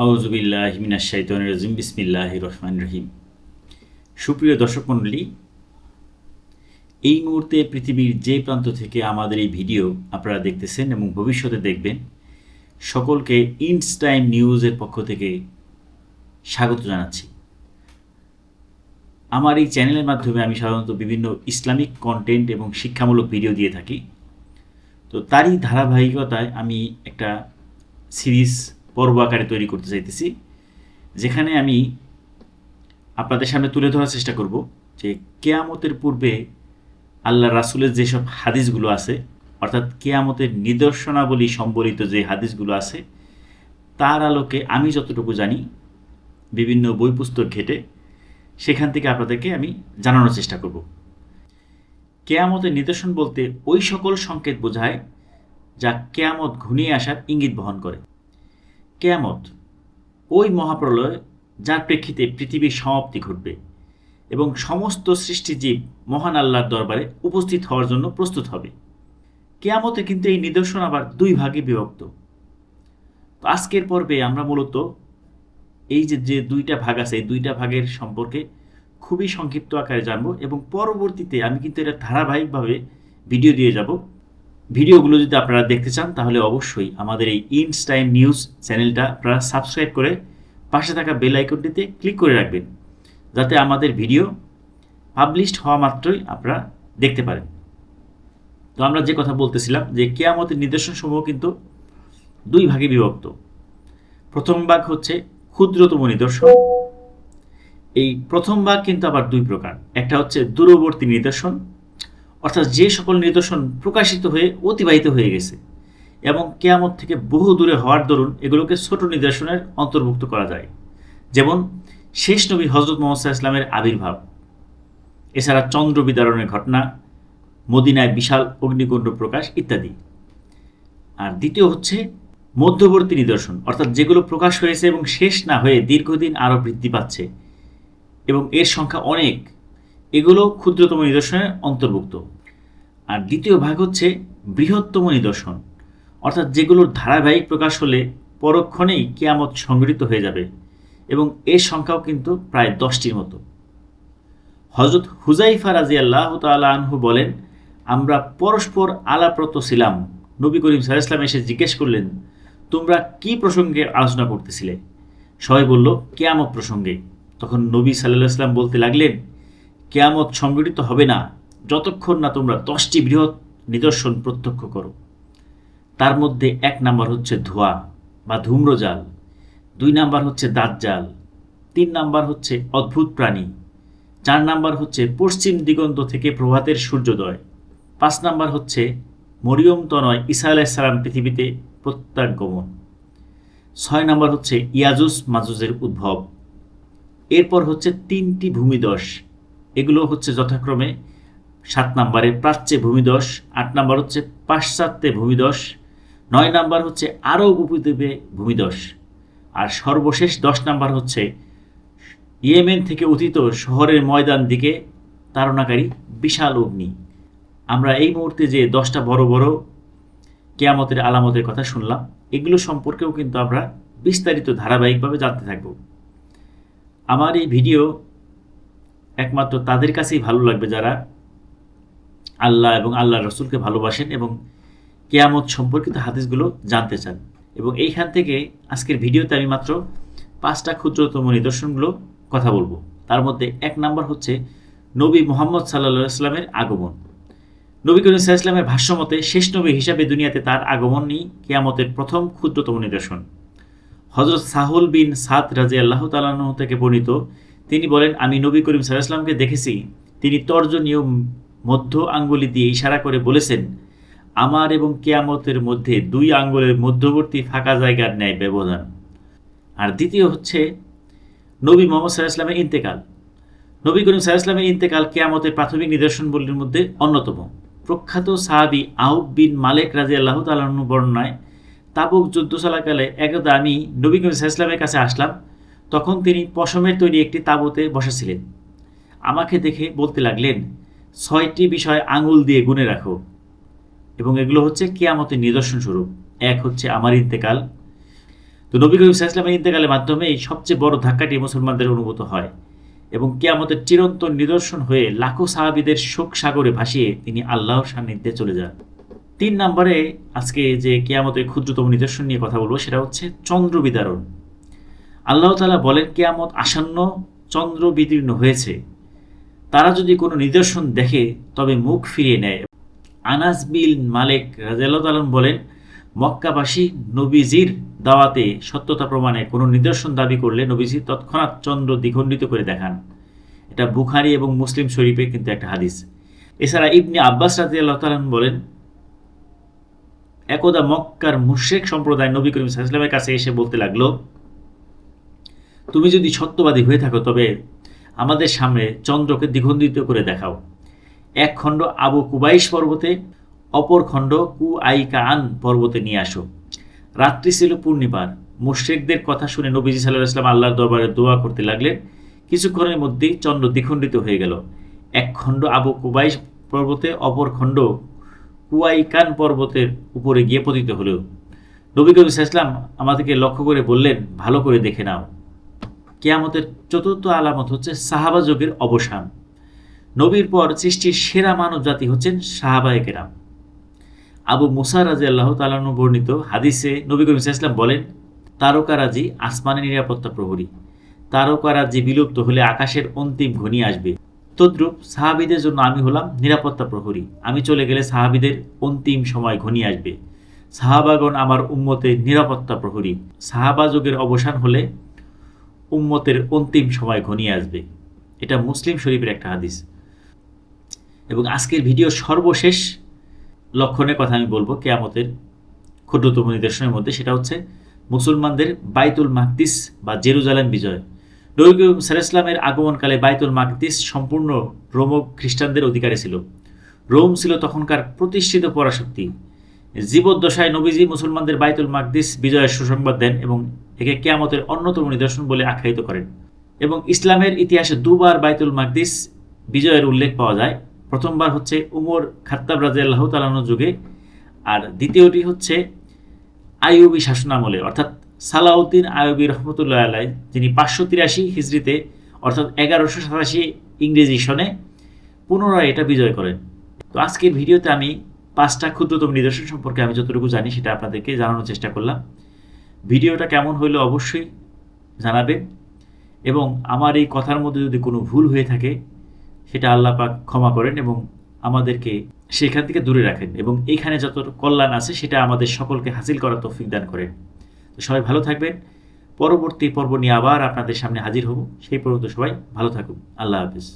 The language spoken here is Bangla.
আউযুবিল্লাহি মিনাশ শাইতানির রাজিম বিসমিল্লাহির রহমানির রহিম। সুপ্রিয় দর্শক মণ্ডলী, এই মুহূর্তে পৃথিবীর যে প্রান্ত থেকে আমাদের এই ভিডিও আপনারা দেখতেছেন এবং ভবিষ্যতে দেখবেন, সকলকে ইন্স টাইম নিউজের পক্ষ থেকে স্বাগত জানাচ্ছি। আমার এই চ্যানেলের মাধ্যমে আমি সাধারণত বিভিন্ন ইসলামিক কন্টেন্ট এবং শিক্ষামূলক ভিডিও দিয়ে থাকি। তো তারই ধারাবাহিকতায় আমি একটা সিরিজ পর্ব আকারে তৈরি করতে চাইতেছি, যেখানে আমি আপনাদের সামনে তুলে ধরার চেষ্টা করব যে কেয়ামতের পূর্বে আল্লাহ রাসূলের যেসব হাদিসগুলো আছে, অর্থাৎ কেয়ামতের নিদর্শনাবলী সম্বলিত যে হাদিসগুলো আছে, তার আলোকে আমি যতটুকু জানি বিভিন্ন বই পুস্তক ঘেটে সেখান থেকে আপনাদেরকে আমি জানানোর চেষ্টা করব। কেয়ামতের নিদর্শন বলতে ওই সকল সংকেত বোঝায় যা কেয়ামত ঘনিয়ে আসার ইঙ্গিত বহন করে। কেয়ামত ওই মহাপ্রলয় যার প্রেক্ষিতে পৃথিবীর সমাপ্তি ঘটবে এবং সমস্ত সৃষ্টিজীব মহান আল্লাহর দরবারে উপস্থিত হওয়ার জন্য প্রস্তুত হবে। কেয়ামতে কিন্তু এই নিদর্শন আবার দুই ভাগে বিভক্ত। তো আজকের পর্বে আমরা মূলত এই যে দুইটা ভাগ আছে, এই দুইটা ভাগের সম্পর্কে খুবই সংক্ষিপ্ত আকারে জানবো এবং পরবর্তীতে আমি কিন্তু এটা ধারাবাহিকভাবে ভিডিও দিয়ে যাব। ভিডিওগুলো যদি আপনারা দেখতে চান তাহলে অবশ্যই আমাদের এই ইন্স টাইম নিউজ চ্যানেলটা আপনারা সাবস্ক্রাইব করে পাশে থাকা বেল আইকনটিতে ক্লিক করে রাখবেন, যাতে আমাদের ভিডিও পাবলিশড হওয়া মাত্রই আপনারা দেখতে পারেন। তো আমরা যে কথা বলতেছিলাম যে কিয়ামতের নিদর্শনসমূহ কিন্তু দুই ভাগে বিভক্ত। প্রথম ভাগ হচ্ছে ক্ষুদ্রতম নিদর্শন। এই প্রথম ভাগ কিন্তু আবার দুই প্রকার। একটা হচ্ছে দূরবর্তী নিদর্শন, অর্থাৎ যে সকল নিদর্শন প্রকাশিত হয়ে অতিবাহিত হয়ে গেছে এবং কিয়ামত থেকে বহু দূরে হওয়ার দরুন এগুলোকে ছোট নিদর্শনের অন্তর্ভুক্ত করা যায়, যেমন শেষ নবী হজরত মুহাম্মদ সাল্লাল্লাহু আলাইহি ওয়াসাল্লামের আবির্ভাব, এছাড়া চন্দ্র বিদারণের ঘটনা, মদিনায় বিশাল অগ্নিকুণ্ড প্রকাশ ইত্যাদি। আর দ্বিতীয় হচ্ছে মধ্যবর্তী নিদর্শন, অর্থাৎ যেগুলো প্রকাশ হয়েছে এবং শেষ না হয়ে দীর্ঘদিন আরও বৃদ্ধি পাচ্ছে এবং এর সংখ্যা অনেক, এগুলো ক্ষুদ্রতম নিদর্শনের অন্তর্ভুক্ত। আর দ্বিতীয় ভাগ হচ্ছে বৃহত্তম নিদর্শন, অর্থাৎ যেগুলোর ধারাবাহিক প্রকাশ হলে পরক্ষণেই কিয়ামত সংঘটিত হয়ে যাবে এবং এর সংখ্যাও কিন্তু প্রায় 10টির মতো। হযরত হুযায়ফা রাদিয়াল্লাহু তাআলা আনহু বলেন, আমরা পরস্পর আলাপরত ছিলাম। নবী করিম সাল্লাল্লাহু আলাইহি ওয়াসাল্লাম এসে জিজ্ঞেস করলেন, তোমরা কি প্রসঙ্গে আলোচনা করতেছিলে? সবাই বলল, কিয়ামত প্রসঙ্গে। তখন নবী সাল্লাল্লাহু আলাইহি ওয়াসাল্লাম বলতে লাগলেন, কিয়ামত সংঘটিত হবে না যতক্ষণ না তোমরা 10টি বৃহৎ নিদর্শন প্রত্যক্ষ করো। তার মধ্যে 1 নাম্বার হচ্ছে ধোঁয়া বা ধূম্রজাল, 2 নাম্বার হচ্ছে দাজ্জাল, 3 নাম্বার হচ্ছে অদ্ভুত প্রাণী, 4 নাম্বার হচ্ছে পশ্চিম দিগন্ত থেকে প্রভাতের সূর্যোদয়, 5 নাম্বার হচ্ছে মরিয়ম তনয় ঈসা আলাইহিস সালাম পৃথিবীতে প্রত্যাগমন, 6 নাম্বার হচ্ছে ইয়াজুজ মাজুজের উদ্ভব। এরপর হচ্ছে 3টি ভূমিধস, এগুলো হচ্ছে যথাক্রমে 7 নাম্বারে প্রাচ্যে ভূমিধস, 8 নাম্বার হচ্ছে পাশ্চাত্যে ভূমিধস, 9 নাম্বার হচ্ছে আরব উপদ্বীপে ভূমিধস, আর সর্বশেষ 10 নাম্বার হচ্ছে ইয়েমেন থেকে উথিত শহরের ময়দান দিকে তাড়নাকারী বিশাল অগ্নি। আমরা এই মুহূর্তে যে 10টা বড় বড় কিয়ামতের আলামতের কথা শুনলাম, এগুলো সম্পর্কেও কিন্তু আমরা বিস্তারিত ধারাবাহিকভাবে জানতে থাকব। আমার এই ভিডিও একমাত্র তাদের কাছেই ভালো লাগবে যারা আল্লাহ এবং আল্লাহর রাসূলকে ভালোবাসেন এবং কিয়ামত সম্পর্কিত হাদিসগুলো জানতে চান। এবং এইখান থেকে আজকের ভিডিওতে আমি মাত্র 5টা ক্ষুদ্রতম নিদর্শনগুলো কথা বলবো। তার মধ্যে 1 নাম্বার হচ্ছে নবী মুহাম্মদ সাল্লাল্লাহু আলাইহি ওয়াসাল্লামের আগমন। নবী করিম সাল্লাল্লাহু আলাইহি ওয়াসাল্লামের ভাষ্যমতে শেষ নবী হিসাবে দুনিয়াতে তার আগমনই কিয়ামতের প্রথম ক্ষুদ্রতম নিদর্শন। হযরত সাহুল বিন সাদ রাদিয়াল্লাহু তাআলা আনহু থেকে বর্ণিত, তিনি বলেন, আমি নবী করিম সাল্লাল্লাহু আলাইহি ওয়াসাল্লামকে দেখেছি, তিনি তর্জনীয় মধ্য আঙ্গুলি দিয়ে ইশারা করে বলেছেন, আমার এবং কিয়ামতের মধ্যে 2 আঙ্গুলের মধ্যবর্তী ফাঁকা জায়গার ন্যায় ব্যবধান। আর দ্বিতীয় হচ্ছে নবী মুহাম্মদ সাল্লাল্লাহু আলাইহি ওয়াসাল্লামের ইন্তেকাল। নবী করিম সাল্লাল্লাহু আলাইহি ওয়াসাল্লামের ইন্তেকাল কিয়ামতের প্রাথমিক নিদর্শনগুলির মধ্যে অন্যতম। প্রখ্যাত সাহাবী আউফ বিন মালিক রাদিয়াল্লাহু তাআলা আনহু বর্ণনায়, তাবুক যুদ্ধ চলাকালে একদা আমি নবী করিম সাল্লাল্লাহু আলাইহি ওয়াসাল্লামের কাছে আসলাম। তখন তিনি পশমের তৈরি একটি তাঁবুতে বসেছিলেন। আমাকে দেখে বলতে লাগলেন, 6টি বিষয় আঙুল দিয়ে গুণে রাখো এবং এগুলো হচ্ছে কিয়ামতের নিদর্শন স্বরূপ। 1 হচ্ছে আমার ইন্তেকাল, তো নবী করিম সাল্লাল্লাহু আলাইহি ওয়াসাল্লামের ইন্তেকালের মাধ্যমে এই সবচেয়ে বড় ধাক্কাটি মুসলমানদের অনুভূত হয় এবং কিয়ামতের চিরন্তন নিদর্শন হয়ে লাখো সাহাবীদের শোক সাগরে ভাসিয়ে তিনি আল্লাহর সান্নিধ্যে চলে যান। 3 নম্বরে আজকে যে কিয়ামতের ক্ষুদ্রতম নিদর্শন নিয়ে কথা বলবো সেটা হচ্ছে চন্দ্র বিদারণ। আল্লাহ তাআলা বলেন, কিয়ামত আসন্ন, চন্দ্র বিদীর্ণ হয়েছে, তারা যদি কোনো নিদর্শন দেখে তবে মুখ ফিরিয়ে নেয়। আনাস বিন মালিক রাদিয়াল্লাহু তাআলা বলেন, মক্কাবাসী নবীজির দাওয়াতে সত্যতা প্রমাণে কোনো নিদর্শন দাবি করলে নবীজি তৎক্ষণাৎ চন্দ্র দ্বিখণ্ডিত করে দেখান। এটা বুখারী এবং মুসলিম শরীফে কিন্তু একটা হাদিস। এছাড়া ইবনে আব্বাস রাদিয়াল্লাহু তাআলা বলেন, একদা মক্কার মুশরিক সম্প্রদায় নবী করিম সাল্লাল্লাহু আলাইহি ওয়াসাল্লামের কাছে এসে বলতে লাগলো, তুমি যদি সত্যবাদী হয়ে থাকো তবে আমাদের সামনে চন্দ্রকে দ্বিখণ্ডিত করে দেখাও। এক খণ্ড আবু কুবাইশ পর্বতে, অপর খণ্ড কুআইকান পর্বতে নিয়ে আসো। রাত্রি ছিল পূর্ণিমার। মুশরিকদের কথা শুনে নবীজি সাল্লাল্লাহু আলাইহি ওয়াসাল্লাম আল্লাহর দরবারে দোয়া করতে লাগলেন। কিছুক্ষণের মধ্যেই চন্দ্র দ্বিখণ্ডিত হয়ে গেল। এক খণ্ড আবু কুবাইশ পর্বতে, অপর খণ্ড কুআইকান পর্বতের উপরে গিয়ে পতিত হলো। নবী করিম সাল্লাল্লাহু আলাইহি ওয়াসাল্লাম আমাদেরকে লক্ষ্য করে বললেন, ভালো করে দেখে নাও। কিয়ামতের চতুর্থ আলামত হচ্ছে সাহাবা যুগের অবসান। নবীর পর সৃষ্টির সেরা মানব জাতি হচ্ছেন সাহাবায়ে কেরাম। আবু মুসা রাদিয়াল্লাহু তাআলা আনহু বর্ণিত হাদিসে নবী করিম সাল্লাল্লাহু আলাইহি ওয়াসাল্লাম বলেন, তারকারাজি আসমানের নিরাপত্তা প্রহরী। তারকারাজি বিলুপ্ত হলে আকাশের অন্তিম ঘনিয়ে আসবে। তদ্রূপ সাহাবীদের জন্য আমি হলাম নিরাপত্তা প্রহরী। আমি চলে গেলে সাহাবীদের অন্তিম সময় ঘনিয়ে আসবে। সাহাবাগণ আমার উম্মতের নিরাপত্তা প্রহরী। সাহাবা যুগের অবসান হলে উম্মতের অন্তিম সময় ঘনিয়ে আসবে। এটা মুসলিম শরীফের একটা হাদিস। এবং আজকের ভিডিও সর্বশেষ লক্ষণের কথা আমি বলবো কিয়ামতের ক্ষুদ্রতম নিদর্শনের মধ্যে, সেটা হচ্ছে মুসলমানদের বাইতুল মাকদিস বা জেরুজালেম বিজয়। নবী করিম সাল্লাল্লাহু আলাইহি ওয়াসাল্লামের আগমনকালে বাইতুল মাকদিস সম্পূর্ণ রোম খ্রিস্টানদের অধিকারে ছিল। রোম ছিল তখনকার প্রতিষ্ঠিত পরাশক্তি। জীবদ্দশায় নবীজি মুসলমানদের বাইতুল মাকদিস বিজয়ের সুসংবাদ দেন এবং একে কিয়ামতের অন্যতম নিদর্শন বলে আখ্যায়িত করেন। এবং ইসলামের ইতিহাসে দুবার বাইতুল মাকদিস বিজয়ের উল্লেখ পাওয়া যায়। প্রথমবার হচ্ছে উমর খাত্তাব রাদিয়াল্লাহু তাআলা আনহু যুগে, আর দ্বিতীয়টি হচ্ছে আইয়ুবী শাসনামলে, অর্থাৎ সালাউদ্দিন আইয়ুবী রহমতুল্লাহ আলাইহি, যিনি 583 হিজরিতে অর্থাৎ 1187 ইংরেজি সনে পুনরায় এটা বিজয় করেন। তো আজকের ভিডিওতে আমি 5টা ক্ষুদ্রতম নিদর্শন সম্পর্কে আমি যতটুকু জানি সেটা আপনাদেরকে জানানোর চেষ্টা করলাম। ভিডিওটা কেমন হইলো অবশ্যই জানাবেন এবং আমার এই কথার মধ্যে যদি কোনো ভুল হয়ে থাকে সেটা আল্লাহ পাক ক্ষমা করেন এবং আমাদেরকে সেখান থেকে দূরে রাখেন এবং এইখানে যত কল্যাণ আছে সেটা আমাদের সকলকে হাসিল করার তৌফিক দান করেন। তো সবাই ভালো থাকবেন। পরবর্তী পর্ব নিয়ে আবার আপনাদের সামনে হাজির হব। সেই পর্যন্ত সবাই ভালো থাকুন। আল্লাহ হাফেজ।